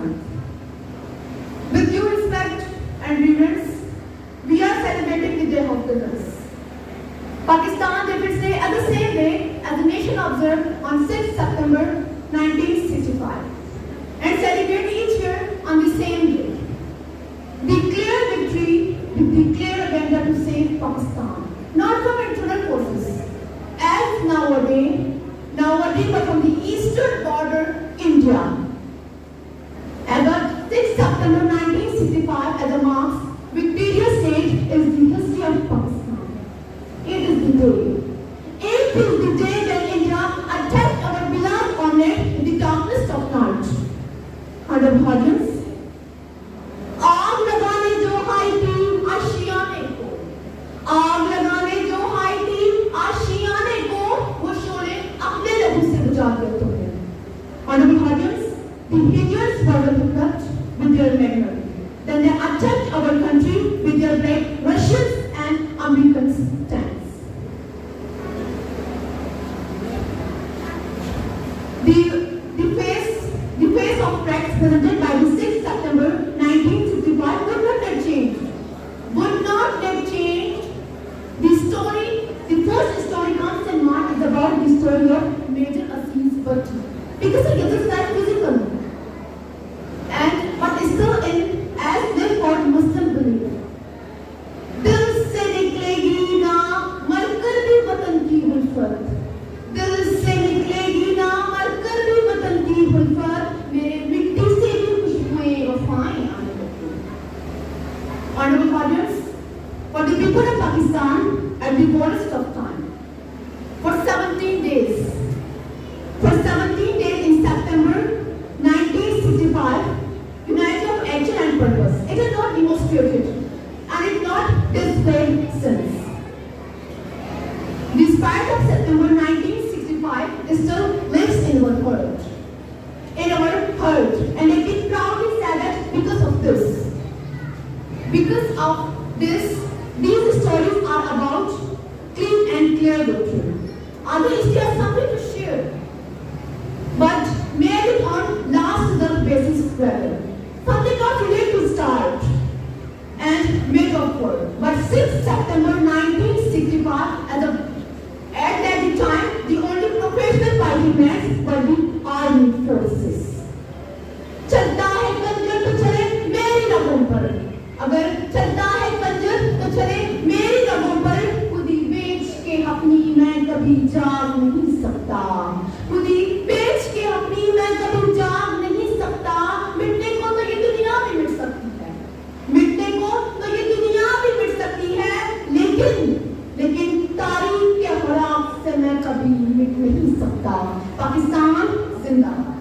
month. With due respect and reverence, we are celebrating the Day of the Nurse. Pakistan did its day at the same day as the nation observed on 6 September 1965 and celebrate each year on the same day. Declare victory with the clear agenda to save Pakistan, not from internal forces, as nowadays, but from the eastern border, India. About 6 September 1965 as a marks victorious date is the history of Pakistan. It is the day. It is the day when India attacked our beloved honored in the darkness of night. Honorable audience, आग लगाने जो आई थी आशियाने को, आग लगाने जो आई थी आशियाने को, वो शोले अपने लहू से बुझा दिया तुमने. Honorable audience, the Indians were equipped with their magnum. Then they attacked our country with their brave Russians and Americans tanks. The face of facts presented by the 6th September 1965 would not have changed. Would not have changed. The first story comes in mind is about the story of Major Aziz Bhatti. Because it is that physical. But still in as they fought Muslim belief. दिल से निकलेगी ना मरकर भी वतन की उल्फत. दिल से निकलेगी ना मरकर भी वतन की उल्फत. मेरे मिट्टी से भी खुशबुएं वफाएं आने लगी. Honorable audience, for the people of Pakistan at the worst of time, for 17 days in September 1965, united of action and purpose. It is not demonstrated and it not displayed since. The spirit of September 1965 still lives in our heart. And let me proudly say that because of this. Because of this, these stories are about clean and clear victory. Others still have something to share, but made it on last result basis rather. Something not related to start and make up for. But 6 September 1965, at that time, the only professional fighting men were the army forces. चलता है कंजर तो चले मेरी रगों पर. अगर चलता है कंजर तो चले मेरी रगों पर. खुदी बेच के अपनी मैं कभी जाग नहीं सकता. खुदी बेच के अपनी मैं कभी जाग नहीं सकता. मिटने को तो ये दुनिया भी मिट सकती है. मिटने को तो ये दुनिया भी मिट सकती है. लेकिन तारीख के खराब से मैं कभी मिट नहीं सकता. पाकिस्तान जिंदाबाद.